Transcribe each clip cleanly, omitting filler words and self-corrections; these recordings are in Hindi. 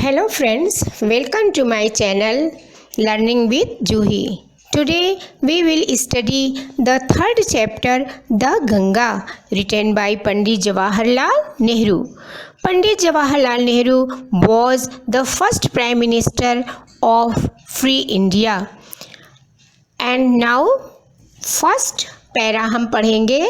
Hello friends, welcome to my channel Learning with Juhi. Today we will study the third chapter The Ganga, written by Pandit Jawaharlal Nehru. Pandit Jawaharlal Nehru was the first Prime Minister of Free India. And now first para हम पढ़ेंगे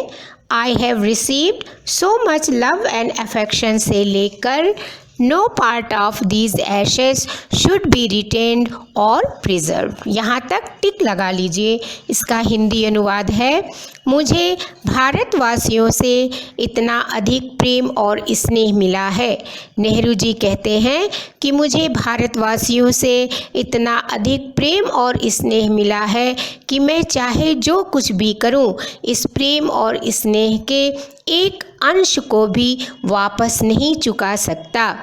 I have received so much love and affection से लेकर No part of these ashes should be retained or preserved. यहाँ तक टिक लगा लीजिए। इसका हिंदी अनुवाद है, मुझे भारतवासियों से इतना अधिक प्रेम और स्नेह मिला है। नेहरू जी कहते हैं कि मुझे भारतवासियों से इतना अधिक प्रेम और स्नेह मिला है कि मैं चाहे जो कुछ भी करूं, इस प्रेम और स्नेह के एक अंश को भी वापस नहीं चुका सकता,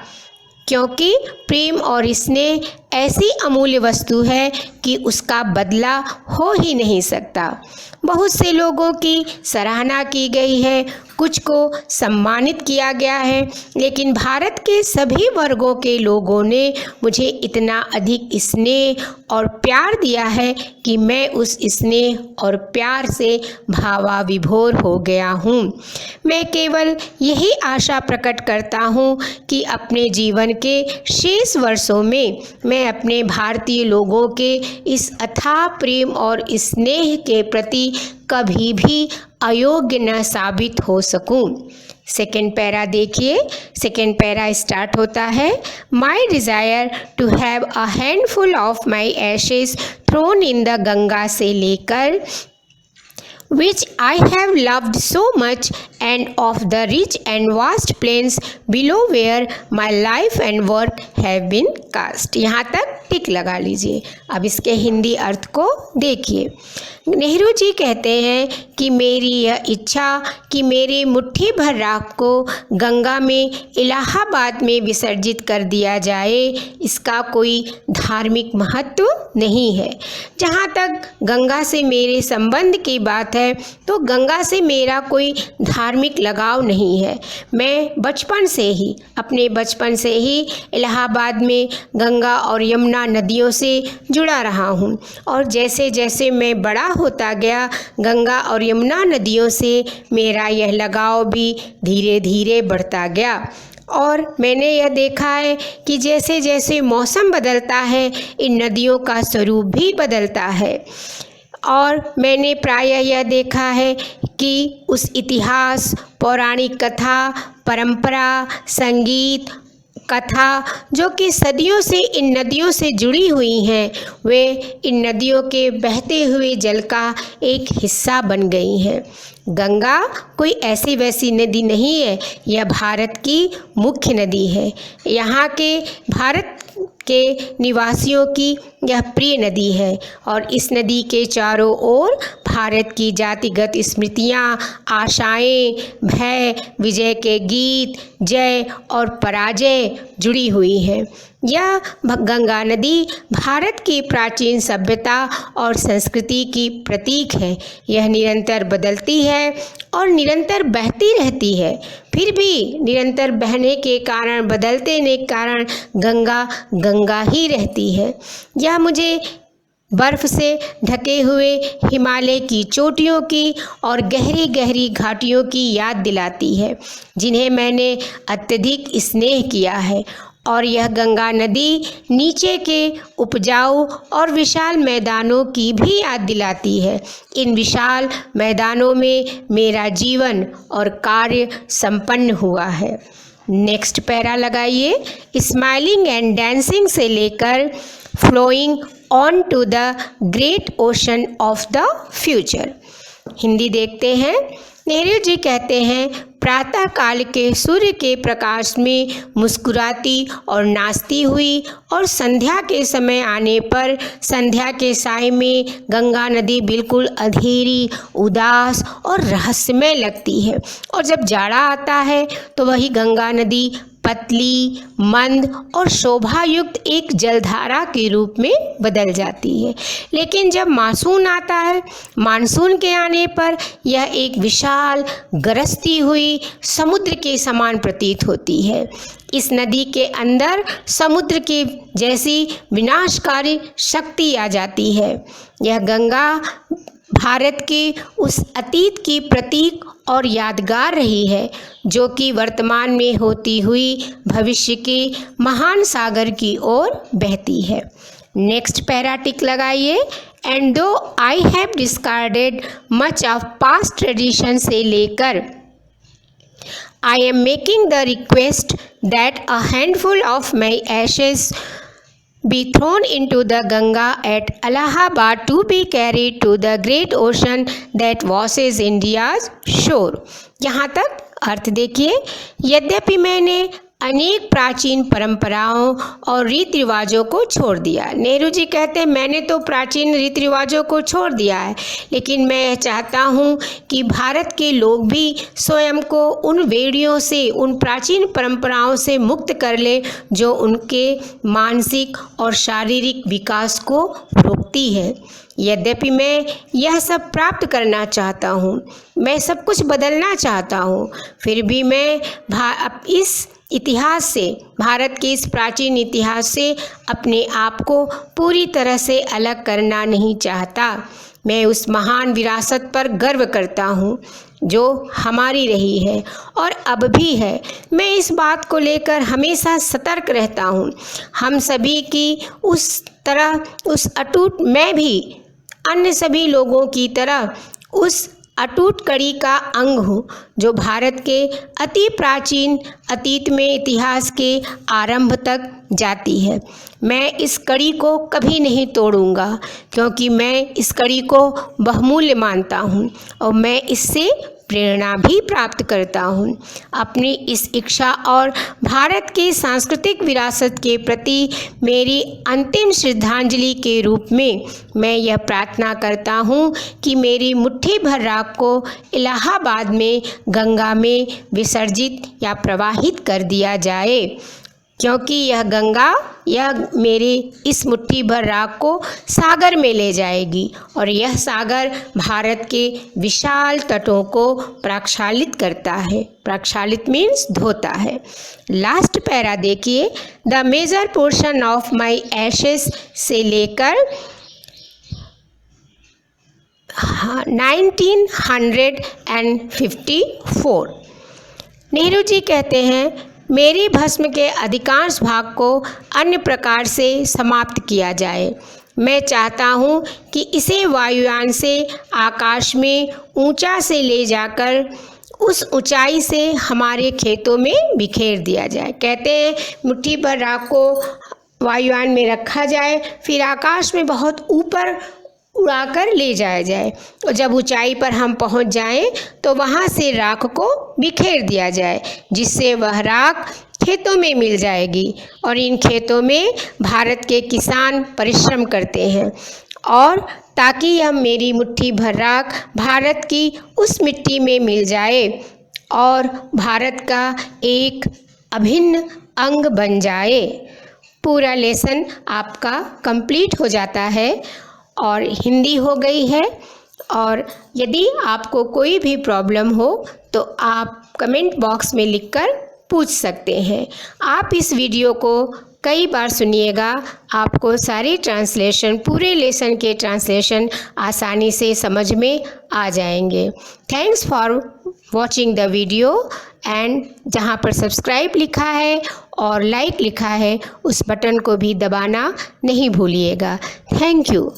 क्योंकि प्रेम और स्नेह ऐसी अमूल्य वस्तु है कि उसका बदला हो ही नहीं सकता। बहुत से लोगों की सराहना की गई है, कुछ को सम्मानित किया गया है, लेकिन भारत के सभी वर्गों के लोगों ने मुझे इतना अधिक स्नेह और प्यार दिया है कि मैं उस स्नेह और प्यार से भावाविभोर हो गया हूँ। मैं केवल यही आशा प्रकट करता हूँ कि अपने जीवन के शेष वर्षों में मैं अपने भारतीय लोगों के इस अथाह प्रेम और स्नेह के प्रति कभी भी अयोग्य न साबित हो सकूं। सेकेंड पैरा देखिए। सेकेंड पैरा स्टार्ट होता है, my desire to have a handful of my ashes thrown in the Ganga से लेकर which I have loved so much, and of the rich and vast plains below where my life and work have been cast. यहाँ तक टिक लगा लीजिए। अब इसके हिंदी अर्थ को देखिए। नेहरू जी कहते हैं कि मेरी यह इच्छा कि मेरे मुट्ठी भर राख को गंगा में इलाहाबाद में विसर्जित कर दिया जाए, इसका कोई धार्मिक महत्व नहीं है। जहाँ तक गंगा से मेरे संबंध की बात है तो गंगा से मेरा कोई धार्मिक लगाव नहीं है। मैं अपने बचपन से ही इलाहाबाद में गंगा और यमुना नदियों से जुड़ा रहा हूँ, और जैसे जैसे मैं बड़ा होता गया, गंगा और यमुना नदियों से मेरा यह लगाव भी धीरे धीरे बढ़ता गया। और मैंने यह देखा है कि जैसे जैसे मौसम बदलता है, इन नदियों का स्वरूप भी बदलता है। और मैंने प्रायः यह देखा है कि उस इतिहास, पौराणिक कथा, परंपरा, संगीत, कथा जो कि सदियों से इन नदियों से जुड़ी हुई हैं, वे इन नदियों के बहते हुए जल का एक हिस्सा बन गई हैं। गंगा कोई ऐसी वैसी नदी नहीं है, यह भारत की मुख्य नदी है। यहाँ के भारत के निवासियों की यह प्रिय नदी है, और इस नदी के चारों ओर भारत की जातिगत स्मृतियाँ, आशाएं, भय, विजय के गीत, जय और पराजय जुड़ी हुई हैं। यह गंगा नदी भारत की प्राचीन सभ्यता और संस्कृति की प्रतीक है। यह निरंतर बदलती है और निरंतर बहती रहती है, फिर भी निरंतर बहने के कारण, बदलते के कारण गंगा गंगा ही रहती है। यह मुझे बर्फ़ से ढके हुए हिमालय की चोटियों की और गहरी गहरी घाटियों की याद दिलाती है, जिन्हें मैंने अत्यधिक स्नेह किया है। और यह गंगा नदी नीचे के उपजाऊ और विशाल मैदानों की भी याद दिलाती है। इन विशाल मैदानों में मेरा जीवन और कार्य संपन्न हुआ है। नेक्स्ट पैरा लगाइए। स्माइलिंग एंड डांसिंग से लेकर flowing on to the great ocean of the future. Hindi देखते हैं। नेहरू जी कहते हैं, प्रातः काल के सूर्य के प्रकाश में मुस्कुराती और नाचती हुई, और संध्या के समय आने पर संध्या के साय में गंगा नदी बिल्कुल अंधेरी, उदास और रहस्यमय लगती है। और जब जाड़ा आता है तो वही गंगा नदी पतली, मंद और शोभायुक्त एक जलधारा के रूप में बदल जाती है। लेकिन जब मानसून आता है, मानसून के आने पर यह एक विशाल गरजती हुई समुद्र के समान प्रतीत होती है। इस नदी के अंदर समुद्र के जैसी विनाशकारी शक्ति आ जाती है। यह गंगा भारत के उस अतीत की प्रतीक और यादगार रही है जो कि वर्तमान में होती हुई भविष्य के महान सागर की ओर बहती है। नेक्स्ट पैरा टिक लगाइए। एंड दो I have discarded much of past tradition से लेकर I am making the request that a handful of my ashes be thrown into the Ganga at Allahabad to be carried to the great ocean that washes India's shore। यहाँ तक अर्थ देखिए। यद्यपि मैंने अनेक प्राचीन परंपराओं और रीति रिवाजों को छोड़ दिया। नेहरू जी कहते हैं मैंने तो प्राचीन रीति रिवाजों को छोड़ दिया है, लेकिन मैं चाहता हूँ कि भारत के लोग भी स्वयं को उन वेड़ियों से, उन प्राचीन परंपराओं से मुक्त कर ले जो उनके मानसिक और शारीरिक विकास को रोकती है। यद्यपि मैं यह सब प्राप्त करना चाहता हूँ, मैं सब कुछ बदलना चाहता हूँ, फिर भी मैं इस इतिहास से, भारत के इस प्राचीन इतिहास से अपने आप को पूरी तरह से अलग करना नहीं चाहता। मैं उस महान विरासत पर गर्व करता हूँ जो हमारी रही है और अब भी है। मैं इस बात को लेकर हमेशा सतर्क रहता हूँ। हम सभी की उस अटूट, मैं भी अन्य सभी लोगों की तरह उस अटूट कड़ी का अंग हूँ जो भारत के अति प्राचीन अतीत में इतिहास के आरंभ तक जाती है। मैं इस कड़ी को कभी नहीं तोड़ूंगा क्योंकि मैं इस कड़ी को बहुमूल्य मानता हूँ और मैं इससे प्रेरणा भी प्राप्त करता हूँ। अपनी इस इच्छा और भारत के सांस्कृतिक विरासत के प्रति मेरी अंतिम श्रद्धांजलि के रूप में मैं यह प्रार्थना करता हूँ कि मेरी मुट्ठी भर राख को इलाहाबाद में गंगा में विसर्जित या प्रवाहित कर दिया जाए, क्योंकि यह गंगा, यह मेरी इस मुट्ठी भर राख को सागर में ले जाएगी और यह सागर भारत के विशाल तटों को प्रक्षालित करता है। प्रक्षालित मीन्स धोता है। लास्ट पैरा देखिए। The major portion of my ashes से लेकर 1954। नेहरू जी कहते हैं मेरी भस्म के अधिकांश भाग को अन्य प्रकार से समाप्त किया जाए। मैं चाहता हूँ कि इसे वायुयान से आकाश में ऊंचा से ले जाकर उस ऊंचाई से हमारे खेतों में बिखेर दिया जाए। कहते हैं मुट्ठी भर राख को वायुयान में रखा जाए, फिर आकाश में बहुत ऊपर उड़ाकर ले जाया जाए और जब ऊंचाई पर हम पहुंच जाएं तो वहां से राख को बिखेर दिया जाए, जिससे वह राख खेतों में मिल जाएगी और इन खेतों में भारत के किसान परिश्रम करते हैं और ताकि यह मेरी मुट्ठी भर राख भारत की उस मिट्टी में मिल जाए और भारत का एक अभिन्न अंग बन जाए। पूरा लेसन आपका कंप्लीट हो जाता है और हिंदी हो गई है। और यदि आपको कोई भी प्रॉब्लम हो तो आप कमेंट बॉक्स में लिखकर पूछ सकते हैं। आप इस वीडियो को कई बार सुनिएगा, आपको सारी ट्रांसलेशन, पूरे लेसन के ट्रांसलेशन आसानी से समझ में आ जाएंगे। Thanks for watching the video and जहाँ पर सब्सक्राइब लिखा है और लाइक लिखा है उस बटन को भी दबाना नहीं भूलिएगा। Thank you.